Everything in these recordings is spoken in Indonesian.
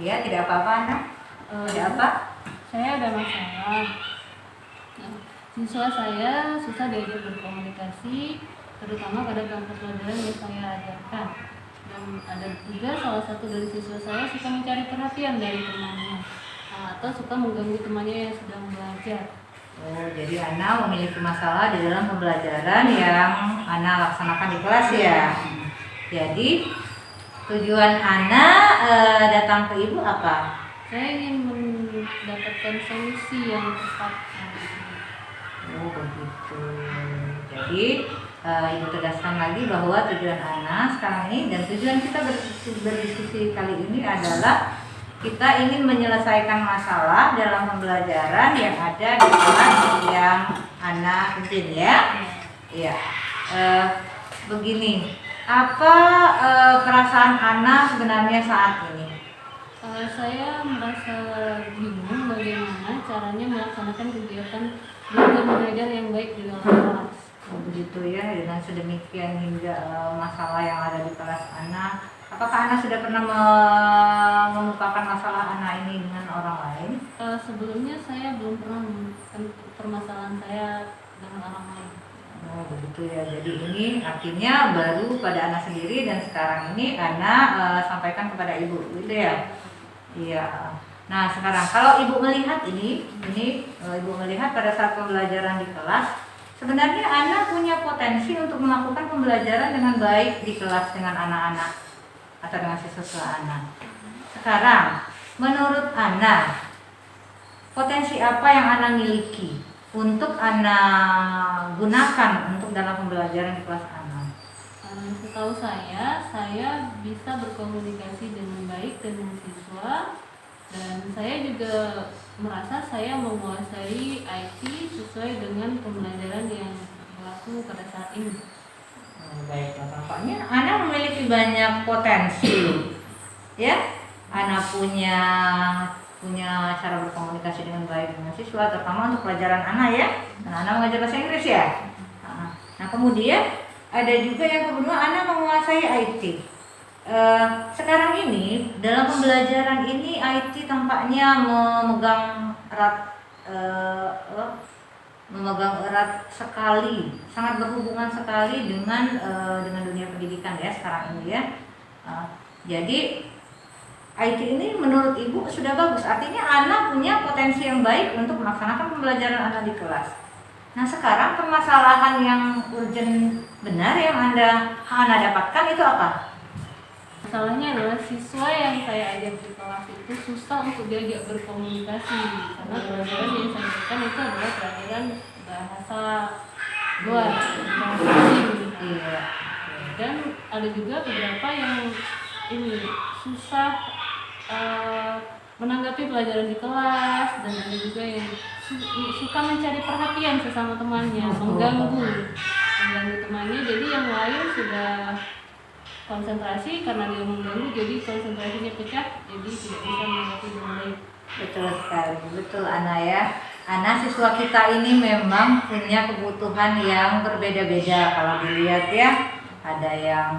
Ya, tidak apa-apa, Ana. Ada apa? Saya ada masalah. Nah, siswa saya susah diajak berkomunikasi, terutama pada kelompok pelajaran yang saya ajarkan. Dan ada juga salah satu dari siswa saya suka mencari perhatian dari temannya, atau suka mengganggu temannya yang sedang belajar. Oh, jadi Ana memiliki masalah di dalam pembelajaran yang Ana laksanakan di kelas ya. Jadi tujuan Ana datang ke ibu apa? Saya ingin mendapatkan solusi yang tepat. Oh begitu. Jadi ibu tegaskan lagi bahwa tujuan Ana sekarang ini dan tujuan kita berdiskusi kali ini adalah kita ingin menyelesaikan masalah dalam pembelajaran yang ada di kelas yang Ana pimpin ya. Iya. Begini, apa perasaan Ana sebenarnya saat ini? Saya merasa bingung bagaimana caranya melaksanakan kegiatan belajar mengajar yang baik di dalam kelas. Oh, begitu ya, dengan sedemikian hingga masalah yang ada di kelas Ana. Apakah Ana sudah pernah mengemukakan masalah Ana ini dengan orang lain? Sebelumnya saya belum pernah menemukan permasalahan saya dengan orang lain. Oh begitu ya, jadi ini artinya baru pada Ana sendiri dan sekarang ini Ana sampaikan kepada ibu, gitu ya? Iya. Nah sekarang kalau ibu melihat ini ibu melihat pada saat pembelajaran di kelas, sebenarnya Ana punya potensi untuk melakukan pembelajaran dengan baik di kelas dengan anak-anak atau dengan siswa Ana. Sekarang, menurut Ana, potensi apa yang Ana miliki untuk Ana gunakan untuk dalam pembelajaran di kelas Ana? Setahu saya bisa berkomunikasi dengan baik dengan siswa, dan saya juga merasa saya menguasai IT sesuai dengan pembelajaran yang berlaku pada saat ini. Baiklah, tampaknya Ana memiliki banyak potensi, ya. Ana punya cara berkomunikasi dengan baik dengan siswa, terutama untuk pelajaran Ana ya. Nah, Ana mengajar bahasa Inggris ya. Nah, kemudian ada juga yang kedua, Ana menguasai IT. Sekarang ini dalam pembelajaran ini IT tampaknya memegang erat sekali, sangat berhubungan sekali dengan dunia pendidikan ya sekarang ini ya. Jadi IT ini menurut ibu sudah bagus, artinya Ana punya potensi yang baik untuk melaksanakan pembelajaran Ana di kelas. Nah sekarang permasalahan yang urgent benar yang Ana dapatkan itu apa? Masalahnya adalah siswa yang saya ajar di kelas itu susah untuk diajak berkomunikasi, karena pelajaran yang saya berikan itu adalah pelajaran bahasa luar, bahasa asing. Dan ada juga beberapa yang ini susah menanggapi pelajaran di kelas, dan ada juga yang suka mencari perhatian sesama temannya, mengganggu temannya. Jadi yang lain sudah konsentrasi, karena dia mengganggu jadi konsentrasinya pecah, jadi tidak bisa menanggapi dengan baik. Betul sekali, betul Ana ya. Ana siswa kita ini memang punya kebutuhan yang berbeda-beda kalau dilihat ya. Ada yang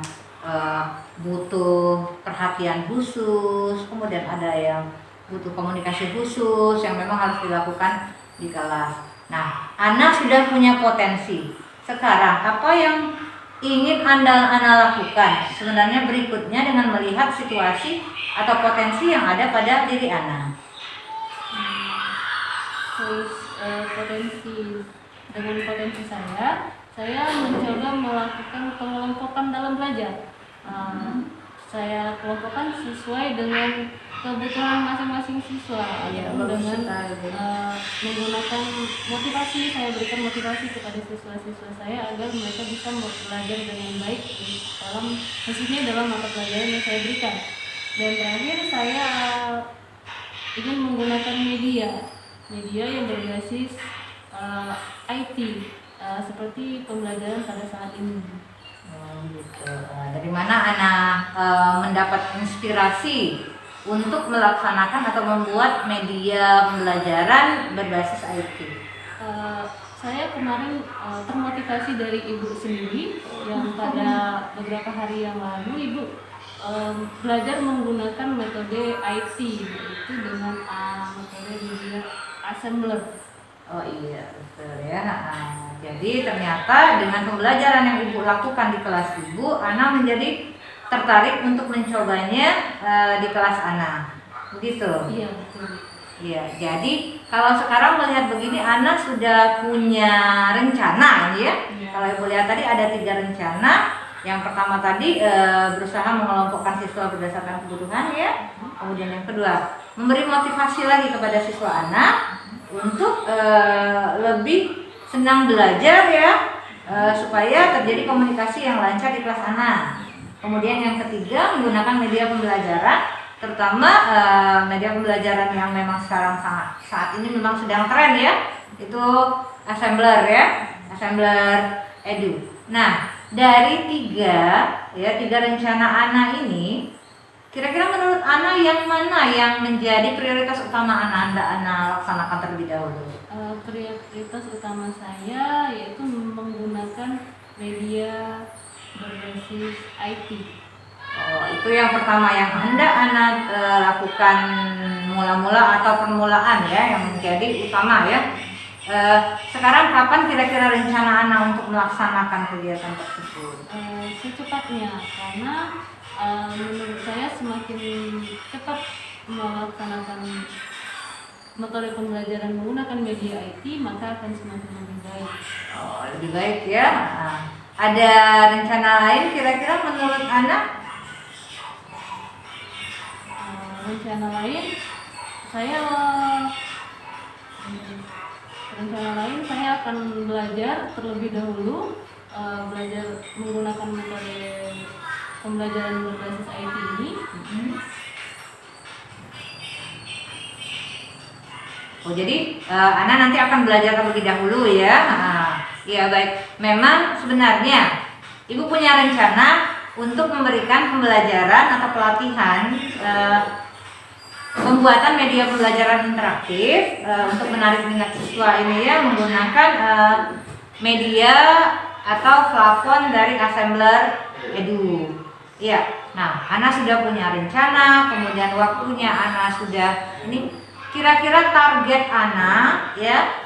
butuh perhatian khusus, kemudian ada yang butuh komunikasi khusus yang memang harus dilakukan di kelas. Nah, Ana sudah punya potensi. Sekarang apa yang ingin Ana lakukan sebenarnya berikutnya dengan melihat situasi atau potensi yang ada pada diri Ana? Dengan potensi saya mencoba melakukan pengelompokan dalam belajar. Saya kelompokkan sesuai dengan kebutuhan masing-masing siswa, dengan menggunakan motivasi. Saya berikan motivasi kepada siswa-siswa saya agar mereka bisa belajar dengan baik khususnya dalam mata pelajaran yang saya berikan. Dan terakhir, saya ingin menggunakan media yang berbasis IT seperti pembelajaran pada saat ini. Gitu. Dari mana Ana mendapat inspirasi untuk melaksanakan atau membuat media pembelajaran berbasis IT? Saya kemarin termotivasi dari ibu sendiri, yang pada beberapa hari yang lalu ibu belajar menggunakan metode IT, yaitu dengan metode media assembler. Oh iya, betul ya. Jadi ternyata dengan pembelajaran yang Ibu lakukan di kelas Ibu, Ana menjadi tertarik untuk mencobanya di kelas Ana. Begitu? Iya, betul. Iya, jadi kalau sekarang melihat begini, Ana sudah punya rencana ini ya. Iya. Kalau Ibu lihat tadi ada 3 rencana. Yang pertama tadi berusaha mengelompokkan siswa berdasarkan kebutuhan ya. Kemudian yang kedua, memberi motivasi lagi kepada siswa Ana untuk lebih senang belajar ya, supaya terjadi komunikasi yang lancar di kelas Ana. Kemudian yang ketiga, menggunakan media pembelajaran, terutama media pembelajaran yang memang sekarang saat ini memang sedang tren ya, itu Assembler ya, Assembler Edu. Nah, dari tiga rencana Ana ini, kira-kira menurut Ana yang mana yang menjadi prioritas utama Ana laksanakan terlebih dahulu? Prioritas utama saya yaitu menggunakan media berbasis IT. Oh, itu yang pertama yang hendak Ana lakukan mula-mula atau permulaan ya, yang menjadi utama ya. Sekarang kapan kira-kira rencana Ana untuk melaksanakan kegiatan tersebut? Secepatnya, karena menurut saya semakin cepat melaksanakan metode pembelajaran menggunakan media IT, maka akan semakin lebih baik. Oh, lebih baik ya. Ada rencana lain kira-kira menurut Ana? Rencana lain saya akan belajar terlebih dahulu, belajar menggunakan metode pembelajaran berbasis IT ini. Oh, jadi Ana nanti akan belajar terlebih dahulu ya. Iya baik. Memang sebenarnya Ibu punya rencana untuk memberikan pembelajaran atau pelatihan pembuatan media pembelajaran interaktif untuk menarik minat siswa ini ya, menggunakan media atau plafon dari Assembler Edu. Iya. Nah, Ana sudah punya rencana, kemudian waktunya Ana sudah ini. Kira-kira target Ana ya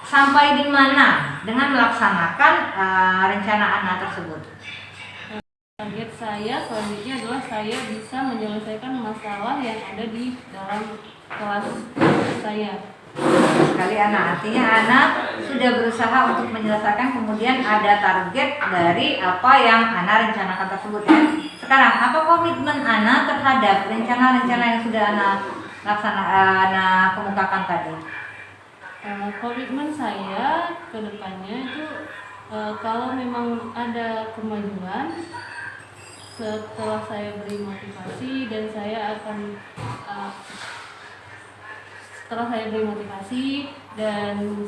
sampai di mana dengan melaksanakan rencana Ana tersebut? Target saya selanjutnya adalah saya bisa menyelesaikan masalah yang ada di dalam kelas saya. Sekali Ana, artinya Ana sudah berusaha untuk menyelesaikan, kemudian ada target dari apa yang Ana rencanakan tersebut ya. Sekarang apa komitmen Ana terhadap rencana-rencana yang sudah Ana kemukakan tadi? Komitmen saya ke depannya itu kalau memang ada kemajuan setelah saya beri motivasi dan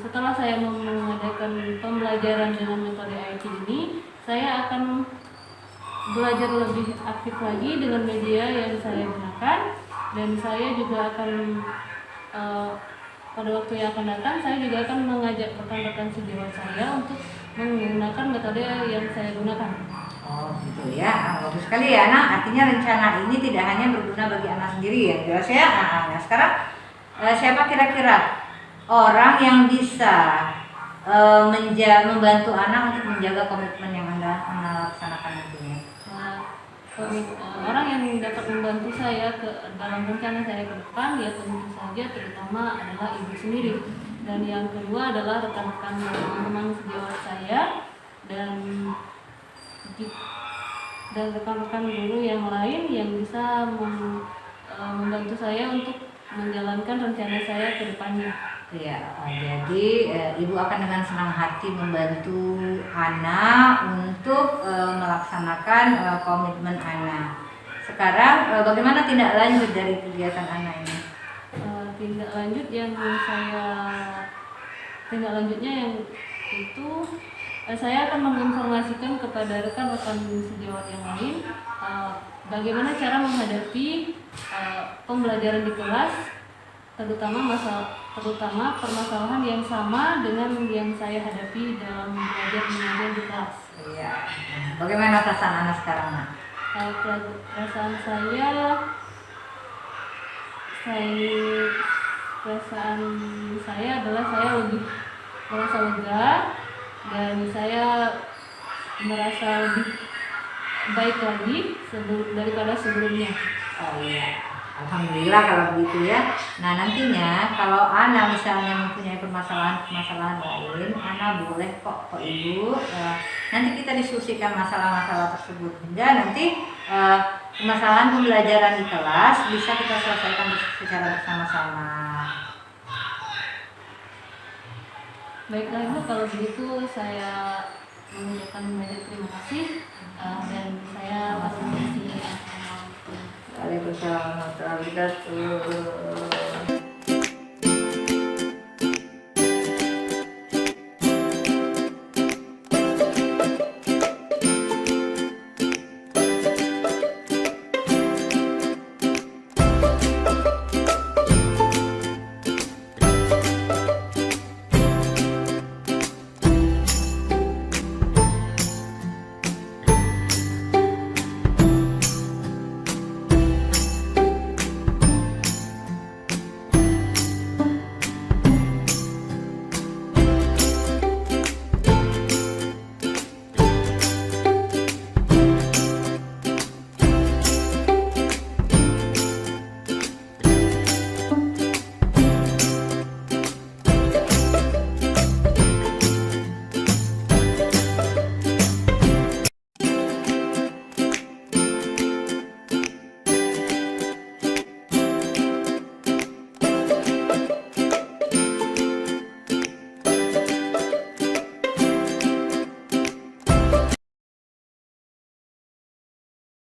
setelah saya mengadakan pembelajaran dengan metode IT ini, saya akan belajar lebih aktif lagi dengan media yang saya gunakan, dan saya juga akan pada waktu yang akan datang saya juga akan mengajak rekan-rekan sejawat saya untuk menggunakan metode yang saya gunakan. Oh gitu ya, bagus sekali ya Ana. Artinya rencana ini tidak hanya berguna bagi Ana sendiri ya, jelas ya. Nah sekarang siapa kira-kira orang yang bisa membantu Ana untuk menjaga komitmen yang Ana laksanakan nantinya? Orang yang dapat membantu saya dalam rencana saya ke depan ya tentu saja terutama adalah ibu sendiri, dan yang kedua adalah rekan-rekan teman-teman sejawat saya dan rekan-rekan guru yang lain yang bisa membantu saya untuk menjalankan rencana saya ke depannya. Ya, jadi Ibu akan dengan senang hati membantu Ana untuk melaksanakan komitmen Ana. Sekarang bagaimana tindak lanjut dari kegiatan Ana ini? Tindak lanjutnya yang itu saya akan menginformasikan kepada rekan-rekan sejawat yang lain bagaimana cara menghadapi pembelajaran di kelas, terutama permasalahan yang sama dengan yang saya hadapi dalam belajar mengajar di kelas. Iya. Bagaimana perasaan Ana sekarang, Nak? perasaan saya adalah saya lebih merasa lega dan saya merasa lebih baik lagi daripada sebelumnya. Oh iya, alhamdulillah kalau begitu ya. Nah nantinya kalau Ana misalnya mempunyai permasalahan lain, Ana boleh kok ke Ibu. Nanti kita diskusikan masalah-masalah tersebut hingga nanti permasalahan pembelajaran di kelas bisa kita selesaikan secara bersama-sama. Baiklah Ibu, kalau begitu saya mengucapkan banyak terima kasih dan saya masih. Waalaikumsalam warahmatullahi wabarakatuh.